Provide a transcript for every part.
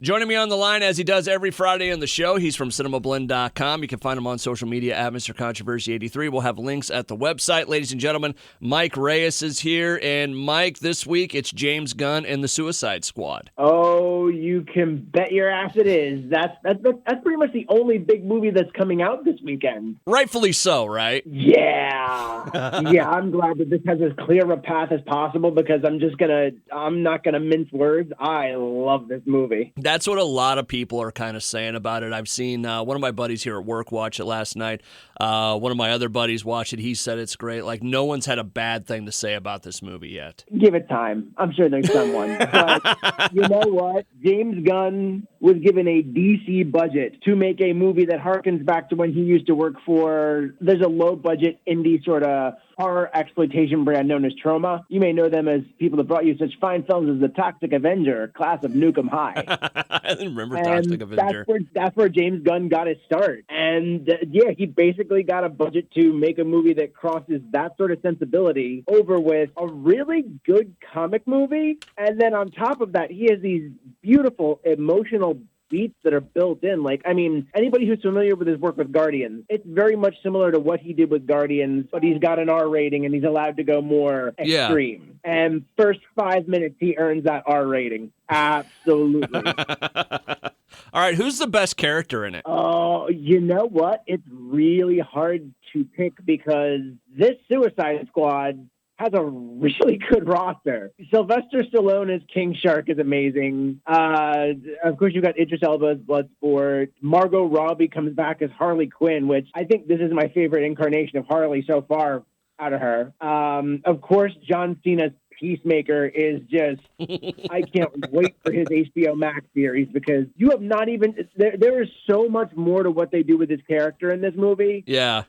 Joining me on the line, as he does every Friday on the show, he's from Cinemablend.com. You can find him on social media at Mr. Controversy 83. We'll have links at the website. Ladies and gentlemen, Mike Reyes is here. And Mike, this week, it's James Gunn and the Suicide Squad. Oh, you can bet your ass it is. That's pretty much the only big movie that's coming out this weekend. Rightfully so, right? Yeah. Yeah, I'm glad that this has as clear a path as possible because I'm not gonna mince words. I love this movie. That's what a lot of people are kind of saying about it. I've seen one of my buddies here at work watch it last night. One of my other buddies watched it. He said it's great. Like, no one's had a bad thing to say about this movie yet. Give it time. I'm sure there's someone. But you know what? James Gunn was given a DC budget to make a movie that harkens back to when he used to work for, there's a low-budget indie sort of horror exploitation brand known as Troma. You may know them as people that brought you such fine films as The Toxic Avenger, Class of Nukem High. I didn't remember Toxic Avenger. That's where James Gunn got his start. And yeah, he basically got a budget to make a movie that crosses that sort of sensibility over with a really good comic movie. And then on top of that, he has these beautiful emotional beats that are built in. Like, I mean, anybody who's familiar with his work with Guardians, it's very much similar to what he did with Guardians, but he's got an R rating and he's allowed to go more extreme. Yeah. And first 5 minutes, he earns that R rating. Absolutely. All right, who's the best character in it? Oh, you know what? It's really hard to pick because this Suicide Squad has a really good roster. Sylvester Stallone as King Shark is amazing. Of course, you've got Idris Elba as Bloodsport. Margot Robbie comes back as Harley Quinn, which I think this is my favorite incarnation of Harley so far out of her. Of course, John Cena's Peacemaker is just, I can't wait for his HBO Max series because you have not even, there is so much more to what they do with his character in this movie. Yeah.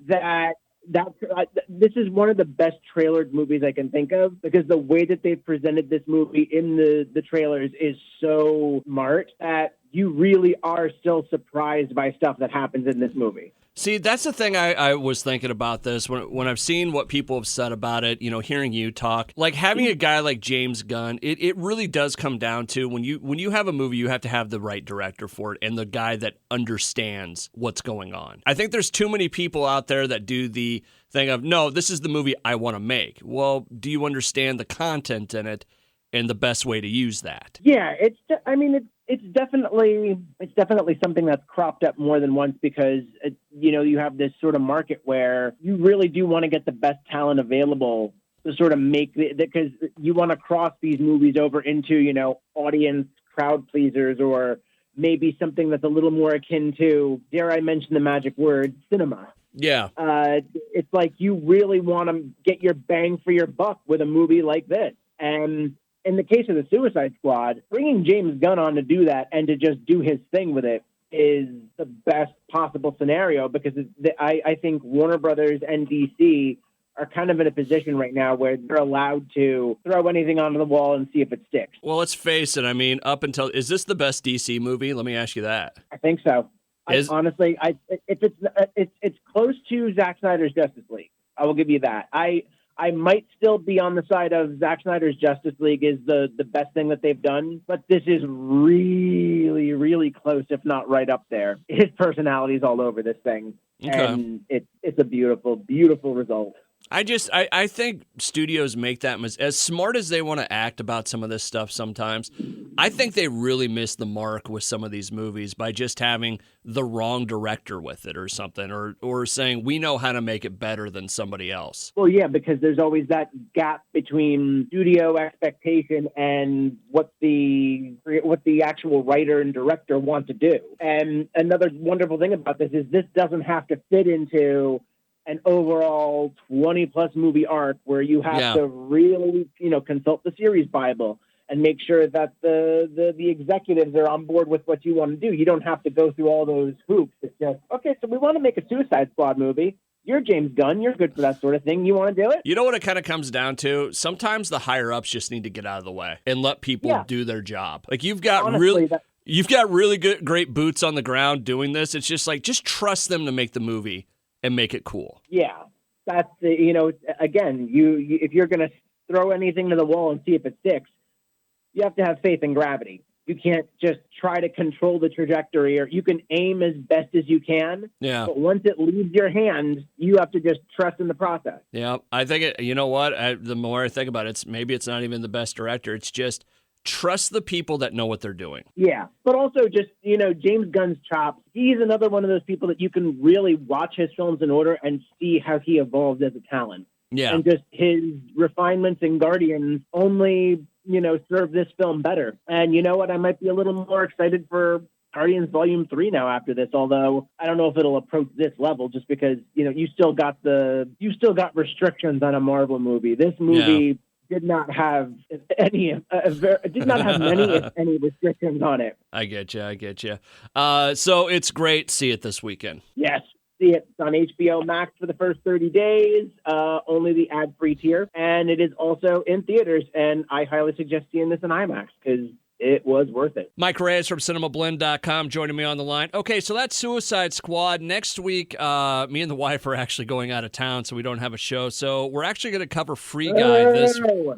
This is one of the best trailered movies I can think of because the way that they've presented this movie in the trailers is so smart that you really are still surprised by stuff that happens in this movie. See, that's the thing I was thinking about this when I've seen what people have said about it, you know, hearing you talk. Like, having a guy like James Gunn, it really does come down to when you have a movie, you have to have the right director for it and the guy that understands what's going on. I think there's too many people out there that do the thing of, no, this is the movie I want to make. Well, do you understand the content in it and the best way to use that? Yeah, it's definitely something that's cropped up more than once because, you have this sort of market where you really do want to get the best talent available to sort of make because you want to cross these movies over into, audience crowd pleasers or maybe something that's a little more akin to, dare I mention the magic word, cinema. Yeah. It's like you really want to get your bang for your buck with a movie like this. And in the case of the Suicide Squad, bringing James Gunn on to do that and to just do his thing with it is the best possible scenario because I think Warner Brothers and DC are kind of in a position right now where they're allowed to throw anything onto the wall and see if it sticks. Well, let's face it. I mean, is this the best DC movie? Let me ask you that. I think so. It's close to Zack Snyder's Justice League. I will give you that. I might still be on the side of Zack Snyder's Justice League is the best thing that they've done, but this is really, really close, if not right up there. His personality is all over this thing, and it's a beautiful, beautiful result. I think studios make that as smart as they want to act about some of this stuff sometimes. I think they really miss the mark with some of these movies by just having the wrong director with it or something, or saying we know how to make it better than somebody else. Well, yeah, because there's always that gap between studio expectation and what the actual writer and director want to do. And another wonderful thing about this is this doesn't have to fit into an overall 20-plus movie arc where you have to really, consult the series Bible and make sure that the executives are on board with what you want to do. You don't have to go through all those hoops. It's just, okay, so we want to make a Suicide Squad movie. You're James Gunn. You're good for that sort of thing. You want to do it? You know what it kind of comes down to? Sometimes the higher-ups just need to get out of the way and let people do their job. Like, you've got really great boots on the ground doing this. It's just like, just trust them to make the movie and make it cool. Yeah, that's again, you if you're going to throw anything to the wall and see if it sticks, you have to have faith in gravity. You can't just try to control the trajectory, or you can aim as best as you can. Yeah. But once it leaves your hand, you have to just trust in the process. Yeah. I think you know what? The more I think about it, maybe it's not even the best director. It's just trust the people that know what they're doing. Yeah. But also just, James Gunn's chops. He's another one of those people that you can really watch his films in order and see how he evolved as a talent. Yeah. And just his refinements in Guardians only, serve this film better. And you know what? I might be a little more excited for Guardians Volume 3 now after this, although I don't know if it'll approach this level just because, you still got restrictions on a Marvel movie. This movie did not have many, if any, restrictions on it. I get you. So it's great. See it this weekend. Yes. See it. It's on HBO Max for the first 30 days, only the ad-free tier. And it is also in theaters. And I highly suggest seeing this in IMAX because it was worth it. Mike Reyes from Cinemablend.com joining me on the line. Okay, so that's Suicide Squad. Next week, me and the wife are actually going out of town, so we don't have a show. So we're actually going to cover Free Guy this week.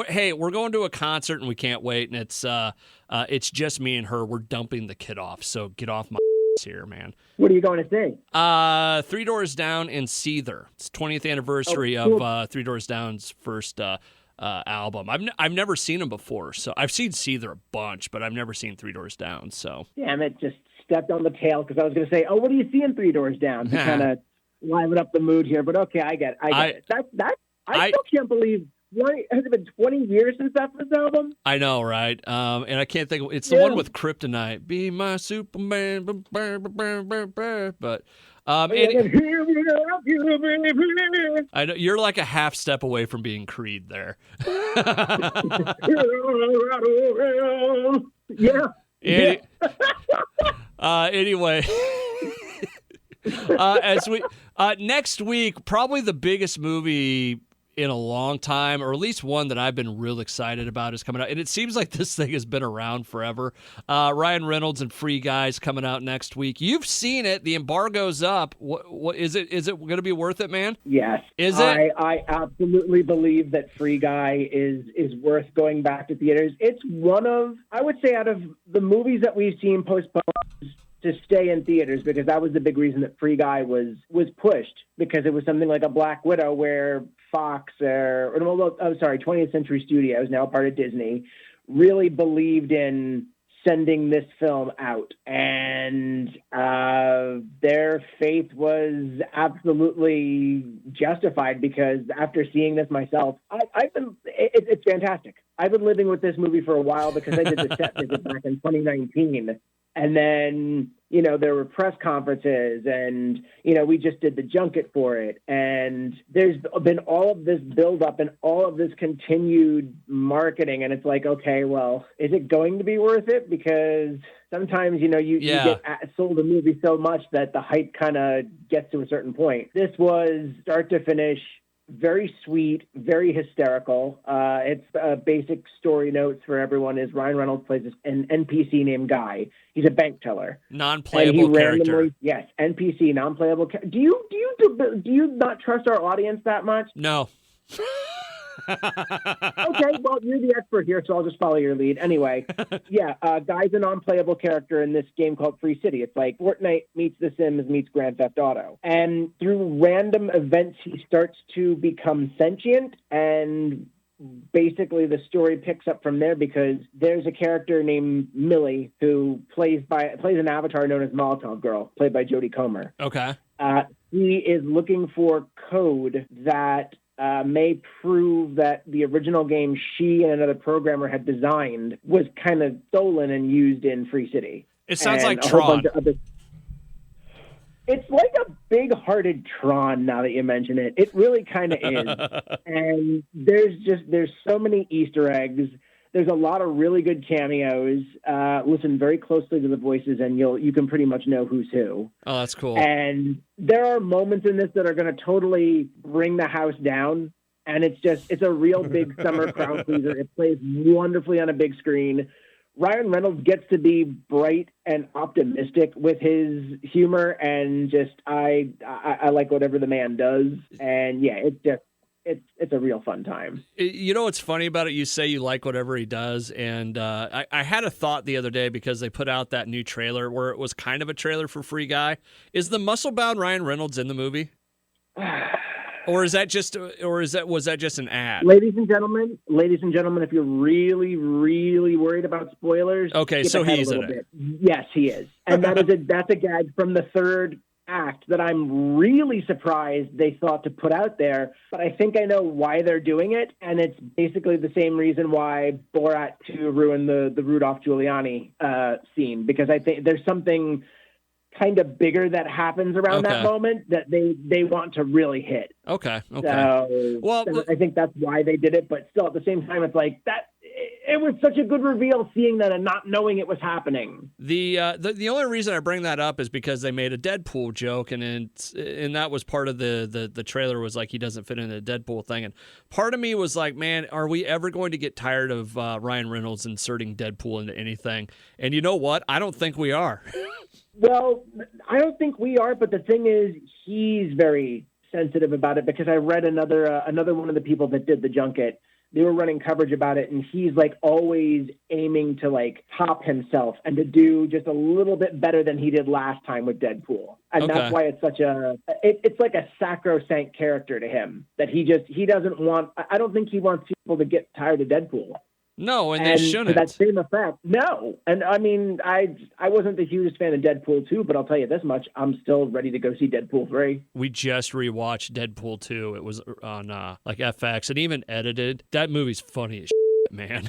Hey, we're going to a concert, and we can't wait. And it's just me and her. We're dumping the kid off, so get off my here, man. What are you going to see? Three Doors Down and Seether. It's 20th anniversary of Three Doors Down's first album. I've never seen them before, so I've seen Seether a bunch, but I've never seen Three Doors Down. So damn it, just stepped on the tail because I was going to say, what do you see in Three Doors Down to kind of liven up the mood here? But okay, I get it. I still can't believe. Has it been 20 years since that first album? I know, right? And I can't think. It's the one with Kryptonite. Be my Superman. But I know you're like a half step away from being Creed there. Yeah. Anyway. As we next week, probably the biggest movie in a long time, or at least one that I've been real excited about, is coming out. And it seems like this thing has been around forever. Ryan Reynolds and Free Guy's coming out next week. You've seen it. The embargo's up. What is it? Is it going to be worth it, man? Yes. Is it? I absolutely believe that Free Guy is worth going back to theaters. It's one of, I would say, out of the movies that we've seen postponed to stay in theaters, because that was the big reason that Free Guy was pushed, because it was something like a Black Widow where Fox 20th Century Studios, now part of Disney, really believed in sending this film out. And their faith was absolutely justified, because after seeing this myself, it's fantastic. I've been living with this movie for a while because I did the set visit back in 2019. And then, there were press conferences and, we just did the junket for it. And there's been all of this buildup and all of this continued marketing. And it's like, okay, well, is it going to be worth it? Because sometimes, you get sold a movie so much that the hype kind of gets to a certain point. This was start to finish very sweet, very hysterical. It's basic story notes for everyone is Ryan Reynolds plays an NPC named Guy. He's a bank teller. Non-playable character. Yes, NPC, non-playable. Do you not trust our audience that much? No. Okay, well, you're the expert here, so I'll just follow your lead. Anyway, Guy's a non-playable character in this game called Free City. It's like Fortnite meets The Sims meets Grand Theft Auto. And through random events, he starts to become sentient, and basically the story picks up from there, because there's a character named Millie who plays an avatar known as Molotov Girl, played by Jodie Comer. Okay. He is looking for code that may prove that the original game she and another programmer had designed was kind of stolen and used in Free City. It sounds like Tron. It's like a big-hearted Tron, now that you mention it. It really kind of is. And there's so many Easter eggs. There's a lot of really good cameos. Listen very closely to the voices, and you can pretty much know who's who. Oh, that's cool. And there are moments in this that are going to totally bring the house down. And it's a real big summer crowd pleaser. It plays wonderfully on a big screen. Ryan Reynolds gets to be bright and optimistic with his humor, and just I like whatever the man does. And yeah, it's a real fun time. You know what's funny about it? You say you like whatever he does, and I had a thought the other day because they put out that new trailer where it was kind of a trailer for Free Guy. Is the muscle-bound Ryan Reynolds in the movie? Or was that just an ad? Ladies and gentlemen, if you're really, really worried about spoilers, okay, so he's in it. Yes, he is, and that's a gag from the third act that I'm really surprised they thought to put out there. But I think I know why they're doing it, and it's basically the same reason why Borat 2 ruined the Rudolph Giuliani scene, because I think there's something kind of bigger that happens around that moment that they want to really hit. Okay. So I think that's why they did it, but still at the same time, it's like that. It was such a good reveal seeing that and not knowing it was happening. The only reason I bring that up is because they made a Deadpool joke, and that was part of the trailer was like he doesn't fit in the Deadpool thing, and part of me was like, man, are we ever going to get tired of Ryan Reynolds inserting Deadpool into anything? And you know what? I don't think we are. Well, I don't think we are, but the thing is, he's very sensitive about it, because I read another one of the people that did the junket. They were running coverage about it, and he's like always aiming to like top himself and to do just a little bit better than he did last time with Deadpool. And that's why it's such it's like a sacrosanct character to him that he doesn't want. I don't think he wants people to get tired of Deadpool. No, and they shouldn't. To that same effect, no. And I mean, I wasn't the hugest fan of Deadpool 2, but I'll tell you this much: I'm still ready to go see Deadpool 3. We just rewatched Deadpool 2. It was on like FX and even edited. That movie's funny as shit, man.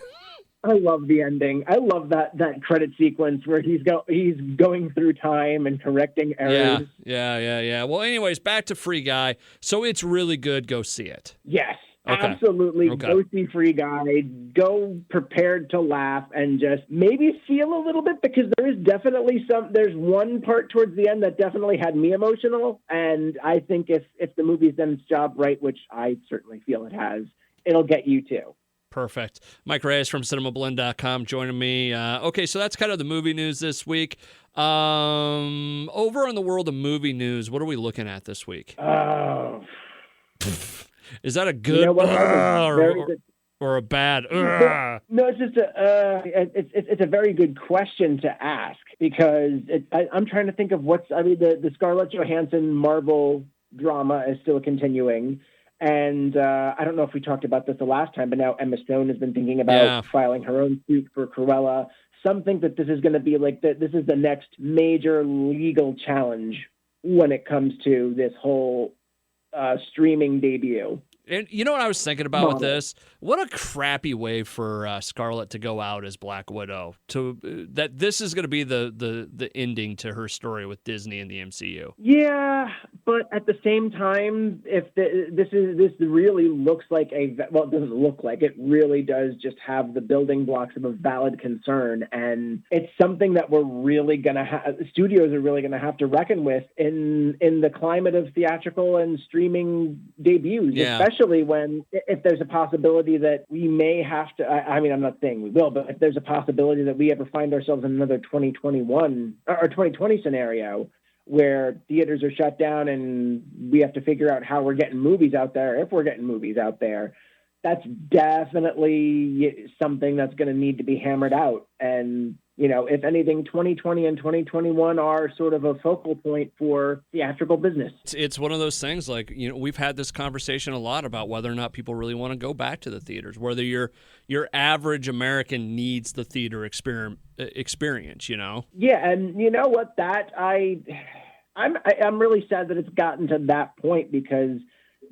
I love the ending. I love that credit sequence where he's going through time and correcting errors. Yeah. Well, anyways, back to Free Guy. So it's really good. Go see it. Yes. Okay. Absolutely. Okay. Go see Free Guy. Go prepared to laugh and just maybe feel a little bit, because there is definitely there's one part towards the end that definitely had me emotional. And I think if the movie's done its job right, which I certainly feel it has, it'll get you too. Perfect. Mike Reyes from Cinemablend.com joining me. Okay, so that's kind of the movie news this week. Over in the world of movie news, what are we looking at this week? Oh. Is that a good, or a bad? No, it's just it's a very good question to ask, because I'm trying to think of the Scarlett Johansson Marvel drama is still continuing. And I don't know if we talked about this the last time, but now Emma Stone has been thinking about filing her own suit for Cruella. Some think that this is going to be like this is the next major legal challenge when it comes to this whole streaming debut. And you know what I was thinking about with this? What a crappy way for Scarlett to go out as Black Widow. That this is going to be the ending to her story with Disney and the MCU. Yeah, but at the same time, if this really looks like it doesn't look like it. Really does just have the building blocks of a valid concern, and it's something that we're really going to have. Studios are really going to have to reckon with in the climate of theatrical and streaming debuts, especially if there's a possibility that we may have to, I mean, I'm not saying we will, but if there's a possibility that we ever find ourselves in another 2021 or 2020 scenario where theaters are shut down and we have to figure out how we're getting movies out there, if we're getting movies out there, that's definitely something that's going to need to be hammered out. And, you know, if anything, 2020 and 2021 are sort of a focal point for theatrical business. It's one of those things, like, you know, we've had this conversation a lot about whether or not people really want to go back to the theaters, whether your average American needs the theater experience, you know? Yeah, and you know what, I'm really sad that it's gotten to that point, because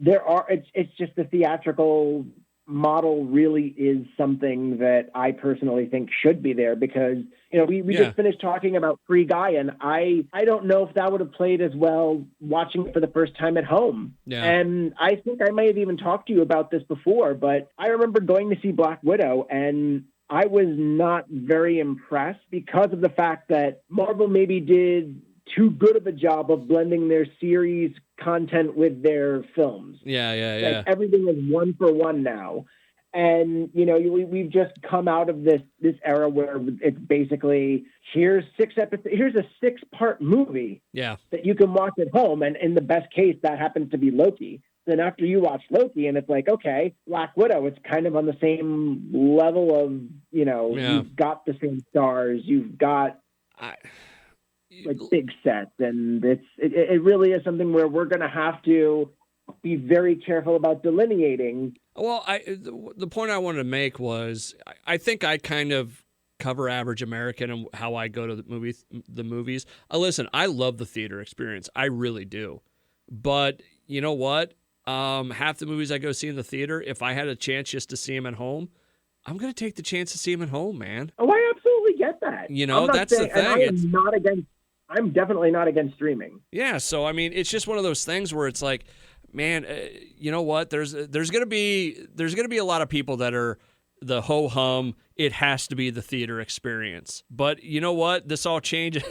it's just the theatrical model really is something that I personally think should be there, because, you know, we just finished talking about Free Guy, and I don't know if that would have played as well watching it for the first time at home. Yeah. And I think I might have even talked to you about this before, but I remember going to see Black Widow, and I was not very impressed because of the fact that Marvel maybe did too good of a job of blending their series content with their films. Yeah. Like, everything is one for one now. And, you know, we've just come out of this era where it's basically, here's a 6-part movie that you can watch at home. And in the best case, that happens to be Loki. then after you watch Loki and it's like, okay, Black Widow, it's kind of on the same level of, you've got the same stars, you've got big sets, and it really is something where we're going to have to be very careful about delineating. Well, the point I wanted to make was I think I kind of cover average American and how I go to the movies. Listen, I love the theater experience. I really do. But you know what? Half the movies I go see in the theater, if I had a chance just to see them at home, I'm going to take the chance to see them at home, man. Oh, I absolutely get that. That's the thing. I'm definitely not against streaming. Yeah, so I mean, it's just one of those things where it's like, man, you know what? There's gonna be a lot of people that are the ho hum. It has to be the theater experience. But you know what? This all changed.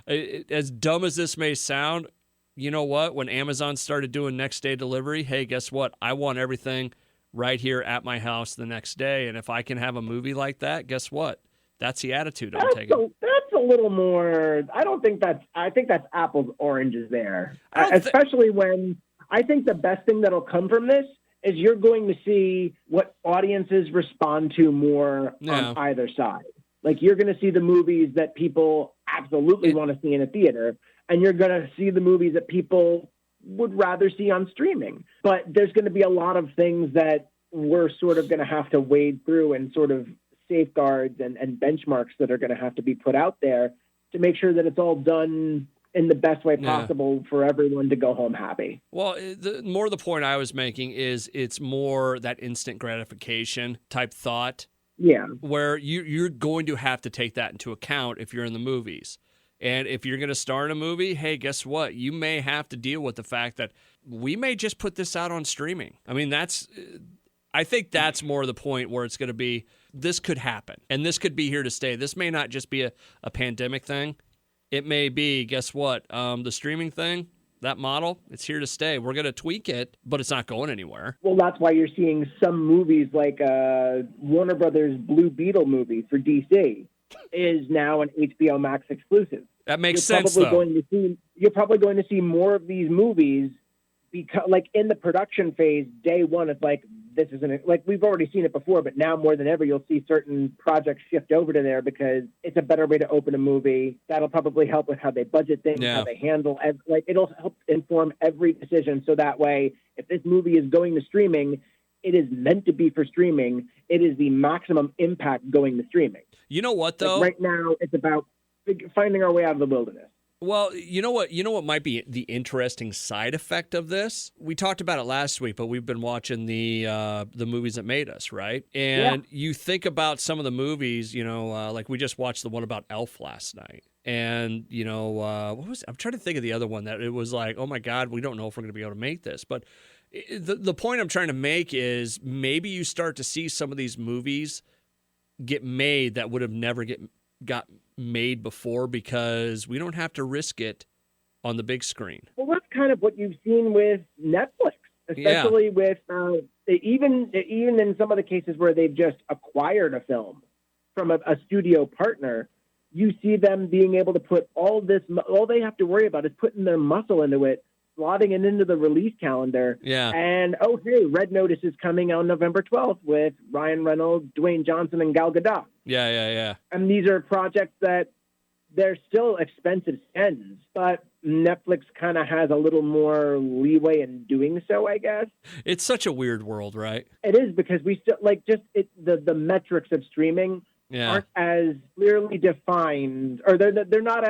As dumb as this may sound, you know what? When Amazon started doing next day delivery, hey, guess what? I want everything right here at my house the next day. And if I can have a movie like that, guess what? That's the attitude I'm taking. That's a little more. I think that's apples oranges there, especially when. I think the best thing that'll come from this is you're going to see what audiences respond to more on either side. Like, you're going to see the movies that people absolutely want to see in a theater, and you're going to see the movies that people would rather see on streaming. But there's going to be a lot of things that we're sort of going to have to wade through, and sort of safeguards and benchmarks that are going to have to be put out there to make sure that it's all done in the best way possible for everyone to go home happy. Well, the point I was making is it's more that instant gratification type thought. Yeah. Where you're going to have to take that into account if you're in the movies. And if you're going to star in a movie, hey, guess what? You may have to deal with the fact that we may just put this out on streaming. I mean, I think that's more the point where it's going to be, this could happen. And this could be here to stay. This may not just be a pandemic thing. It may be, guess what? The streaming thing, that model, it's here to stay. We're going to tweak it, but it's not going anywhere. Well, that's why you're seeing some movies like Warner Brothers' Blue Beetle movie for DC is now an HBO Max exclusive. That makes sense, though. You're probably going to see more of these movies because, like, in the production phase, day one, it's like, this isn't like we've already seen it before, but now more than ever, you'll see certain projects shift over to there because it's a better way to open a movie. That'll probably help with how they budget things, how they handle. It'll help inform every decision. So that way, if this movie is going to streaming, it is meant to be for streaming. It is the maximum impact going to streaming. You know what, though? Like right now, it's about finding our way out of the wilderness. Well, you know what might be the interesting side effect of this? We talked about it last week, but we've been watching the movies that made us, right? And you think about some of the movies, like we just watched the one about Elf last night. And, I'm trying to think of the other one that it was like, oh my God, we don't know if we're going to be able to make this. But the point I'm trying to make is maybe you start to see some of these movies get made that would have never got made before because we don't have to risk it on the big screen. Well, that's kind of what you've seen with Netflix, especially with even in some of the cases where they've just acquired a film from a studio partner. You see them being able to put all they have to worry about is putting their muscle into it, slotting it into the release calendar. Yeah. And, hey, Red Notice is coming on November 12th with Ryan Reynolds, Dwayne Johnson, and Gal Gadot. Yeah. And these are projects that they're still expensive spends, but Netflix kind of has a little more leeway in doing so, I guess. It's such a weird world, right? It is, because we still the metrics of streaming aren't as clearly defined, or they're not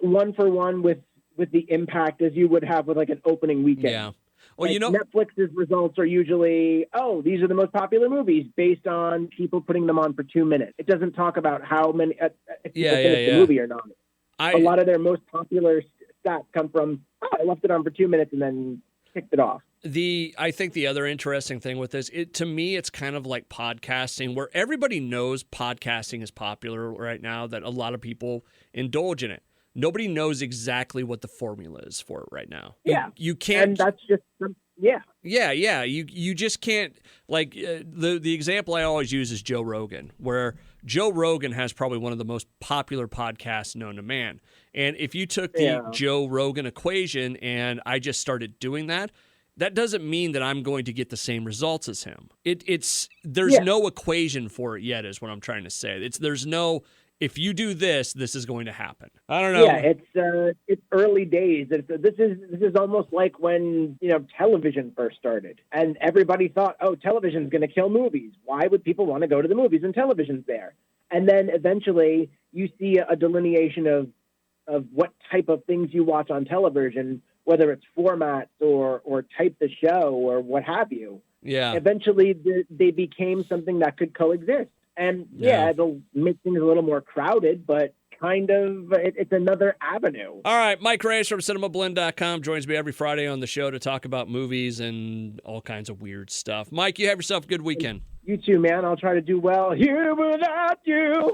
one for one with the impact as you would have with like an opening weekend. Yeah. Well, Netflix's results are usually, these are the most popular movies based on people putting them on for 2 minutes. It doesn't talk about how many if people finish the movie or not. A lot of their most popular stats come from, I left it on for 2 minutes and then kicked it off. I think the other interesting thing with this, to me, it's kind of like podcasting, where everybody knows podcasting is popular right now, that a lot of people indulge in it. Nobody knows exactly what the formula is for it right now. Yeah. You can't. And that's just, Yeah. You just can't, like, the example I always use is Joe Rogan, where Joe Rogan has probably one of the most popular podcasts known to man. And if you took the Joe Rogan equation and I just started doing that, that doesn't mean that I'm going to get the same results as him. There's no equation for it yet, is what I'm trying to say. There's no, if you do this, this is going to happen. I don't know. Yeah, it's early days. This is almost like when television first started, and everybody thought, oh, television's going to kill movies. Why would people want to go to the movies when television's there? And then eventually you see a delineation of what type of things you watch on television, whether it's formats or type the show or what have you. Yeah. Eventually they became something that could coexist. And it'll make things a little more crowded, but kind of it's another avenue. All right, Mike Reyes from Cinemablend.com joins me every Friday on the show to talk about movies and all kinds of weird stuff. Mike, you have yourself a good weekend. You too, man. I'll try to do well here without you.